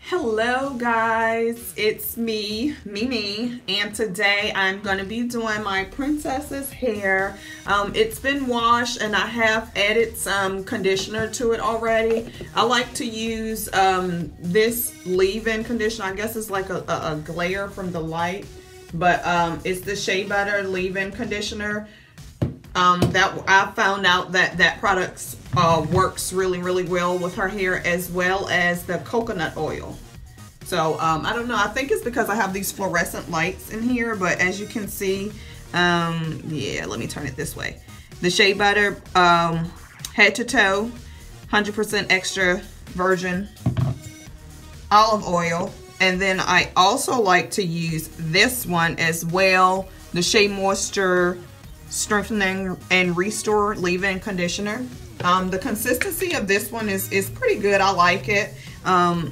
Hello guys, it's me, Mimi, and today I'm going to be doing my princess's hair. It's been washed and I have added some conditioner to it already. I like to use this leave-in conditioner. I guess it's like a glare from the light, but it's the Shea Butter leave-in conditioner. That I found out that product works really well with her hair, as well as the coconut oil. So I don't know, I think it's because I have these fluorescent lights in here, but as you can see, yeah, let me turn it this way. The Shea Butter head to toe 100% extra virgin olive oil, and then I also like to use this one as well, the Shea Moisture Strengthening and Restore leave-in conditioner. The consistency of this one is pretty good. I like it. Let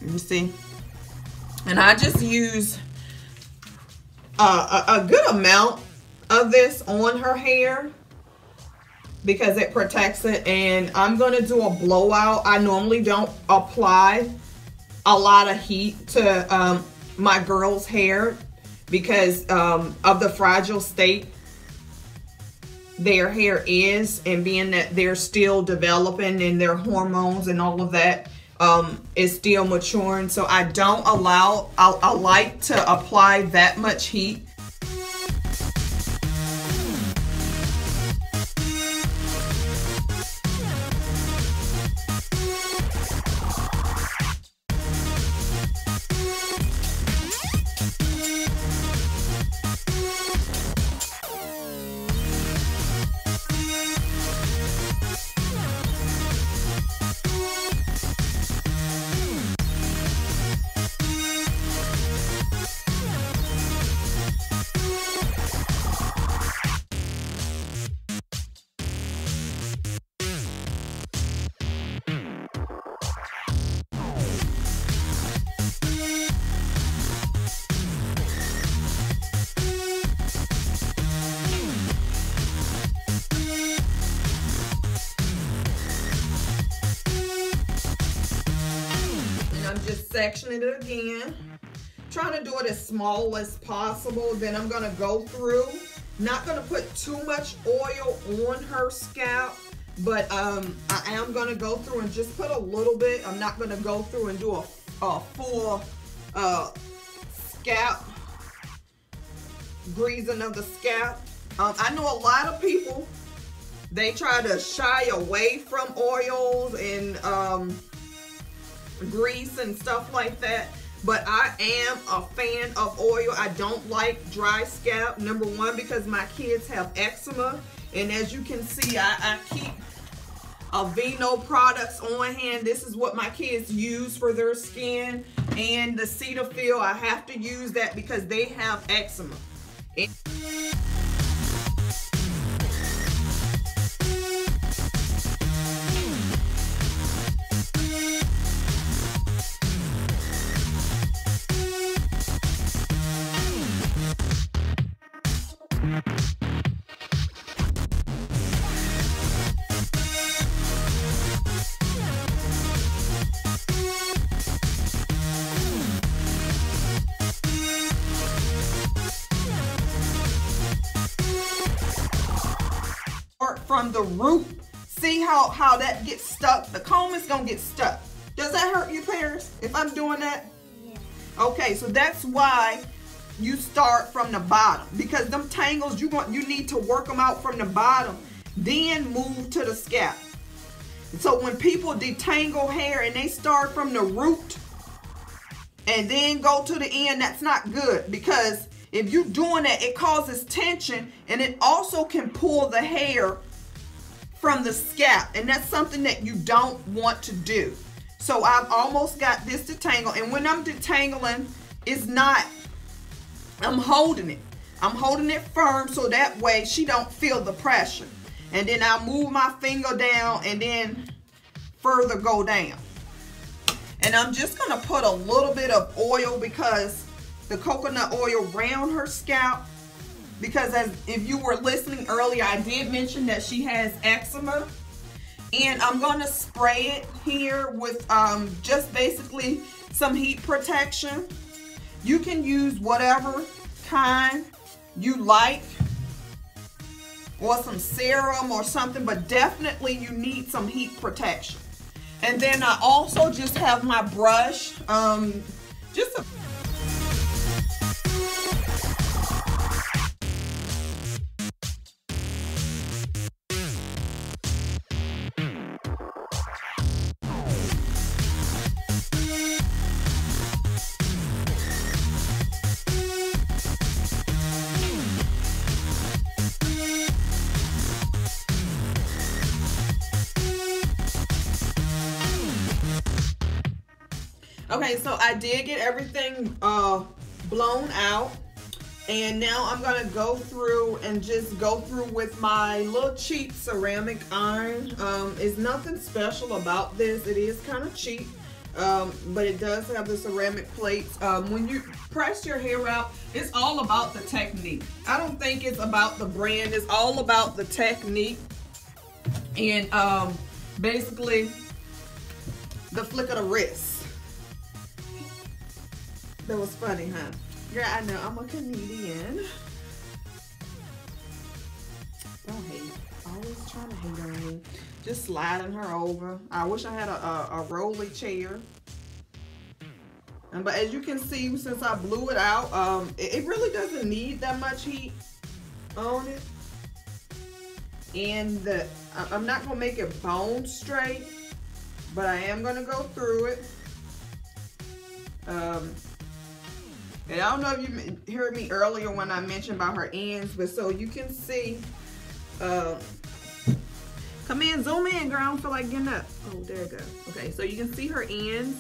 me see. And I just use a good amount of this on her hair because it protects it. And I'm gonna do a blowout. I normally don't apply a lot of heat to my girl's hair because of the fragile state their hair is, and being that they're still developing and their hormones and all of that is still maturing. So I don't allow, I like to apply that much heat. I'm just sectioning it again, trying to do it as small as possible. Then I'm gonna go through, not gonna put too much oil on her scalp, but I am gonna go through and just put a little bit. I'm not gonna go through and do a full scalp greasing of the scalp. I know a lot of people, they try to shy away from oils and grease and stuff like that, but I am a fan of oil. I don't like dry scalp. Number one, because my kids have eczema, and as you can see, I keep Aveeno products on hand. This is what my kids use for their skin, and the Cetaphil, I have to use that because they have eczema. From the root, see how that gets stuck? The comb is gonna get stuck. Does that hurt you, Paris, if I'm doing that? Yeah. Okay, so that's why you start from the bottom, because them tangles, you need to work them out from the bottom, then move to the scalp. So when people detangle hair and they start from the root and then go to the end, that's not good, because if you're doing that, it causes tension, and it also can pull the hair from the scalp, and that's something that you don't want to do. So I've almost got this detangled, and when I'm detangling, it's not, I'm holding it. I'm holding it firm so that way she don't feel the pressure. And then I'll move my finger down and then further go down. And I'm just gonna put a little bit of oil, because the coconut oil around her scalp, because as if you were listening earlier, I did mention that she has eczema. And I'm going to spray it here with just basically some heat protection. You can use whatever kind you like, or some serum or something, but definitely you need some heat protection. And then I also just have my brush, just a Okay, so I did get everything blown out, and now I'm gonna go through and just go through with my little cheap ceramic iron. It's nothing special about this. It is kind of cheap, but it does have the ceramic plates. When you press your hair out, it's all about the technique. I don't think it's about the brand. It's all about the technique, and basically the flick of the wrist. That was funny, huh? Girl, I know, I'm a comedian. Don't hate. Always trying to hate on me. Just sliding her over. I wish I had a rolly chair. But as you can see, since I blew it out, it really doesn't need that much heat on it. And I'm not going to make it bone straight, but I am going to go through it. And I don't know if you heard me earlier when I mentioned about her ends, but so you can see, come in, zoom in, girl, I don't feel like getting up. Oh, there it goes. Okay, so you can see her ends.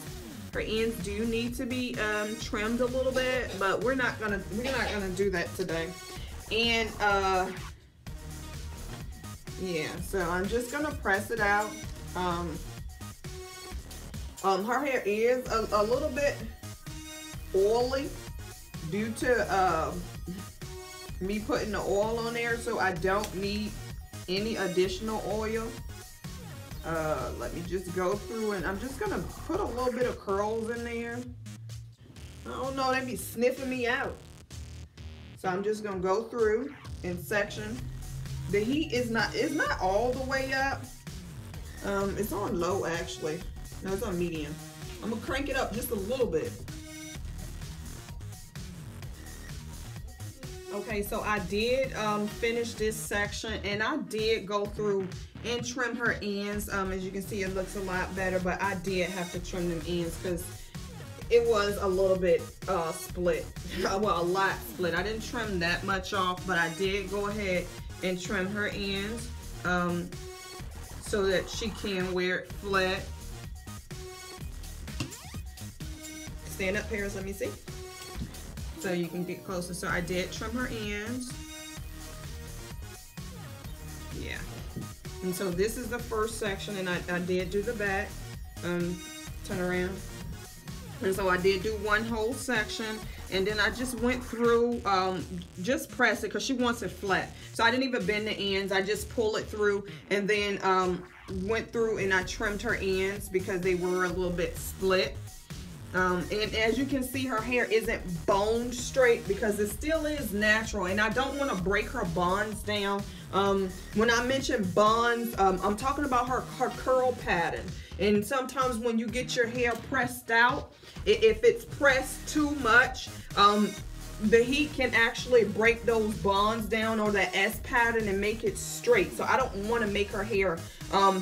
Her ends do need to be trimmed a little bit, but we're not gonna do that today. And yeah, so I'm just gonna press it out. Her hair is a little bit oily due to me putting the oil on there, so I don't need any additional oil. Let me just go through, and I'm just gonna put a little bit of curls in there. I don't know, they be sniffing me out. So I'm just gonna go through in section. The heat is not all the way up. It's on low actually. No, it's on medium. I'm gonna crank it up just a little bit. Okay, so I did finish this section, and I did go through and trim her ends. As you can see, it looks a lot better, but I did have to trim them ends because it was a little bit split. Well, a lot split. I didn't trim that much off, but I did go ahead and trim her ends so that she can wear it flat. Stand up, Paris, let me see. So you can get closer. So I did trim her ends. Yeah. And so this is the first section, and I did do the back. Turn around. And so I did do one whole section, and then I just went through, just press it because she wants it flat. So I didn't even bend the ends. I just pull it through, and then went through and I trimmed her ends because they were a little bit split. And as you can see, her hair isn't boned straight because it still is natural, and I don't want to break her bonds down. When I mention bonds, I'm talking about her curl pattern. And sometimes when you get your hair pressed out, if it's pressed too much, the heat can actually break those bonds down or that S pattern and make it straight. So I don't want to make her hair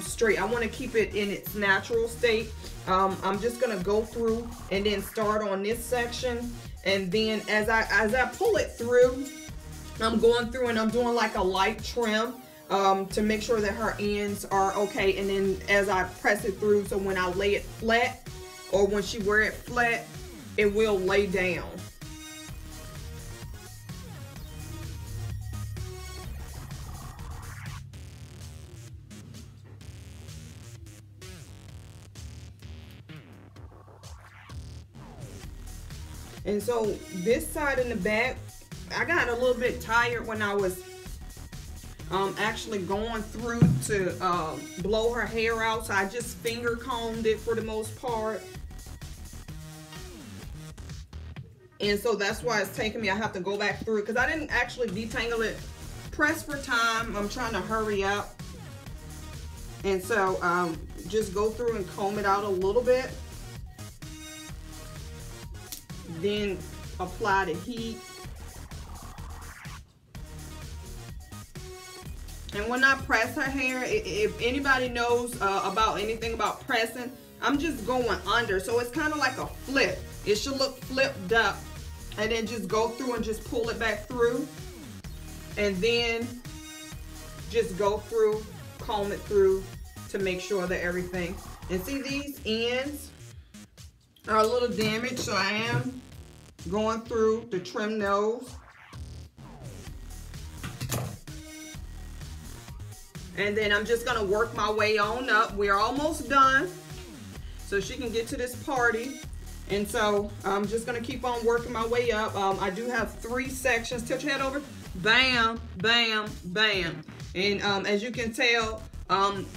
straight. I want to keep it in its natural state. I'm just gonna go through and then start on this section, and then as I pull it through, I'm going through and I'm doing like a light trim to make sure that her ends are okay. And then as I press it through, so when I lay it flat or when she wear it flat, it will lay down. And so this side in the back, I got a little bit tired when I was actually going through to blow her hair out, so I just finger combed it for the most part. And so that's why it's taking me, I have to go back through it because I didn't actually detangle it. Press for time, I'm trying to hurry up. And so just go through and comb it out a little bit. Then apply the heat. And when I press her hair, if anybody knows about anything about pressing, I'm just going under. So it's kind of like a flip. It should look flipped up. And then just go through and just pull it back through. And then just go through, comb it through to make sure that everything. And see, these ends are a little damaged, so I am going through to trim those. And then I'm just gonna work my way on up. We're almost done, so she can get to this party. And so I'm just gonna keep on working my way up. I do have 3 sections. Tilt your head over. Bam, bam, bam. And as you can tell,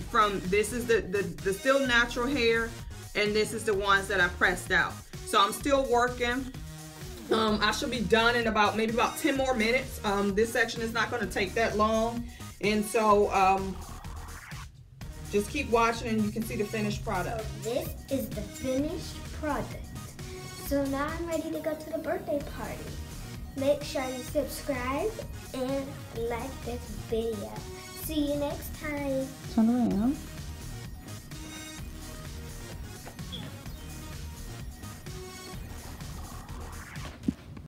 from this is the still natural hair, and this is the ones that I pressed out. So I'm still working. I should be done in maybe about 10 more minutes. This section is not gonna take that long. And so just keep watching and you can see the finished product. So this is the finished product. So now I'm ready to go to the birthday party. Make sure you subscribe and like this video. See you next time. Turn around.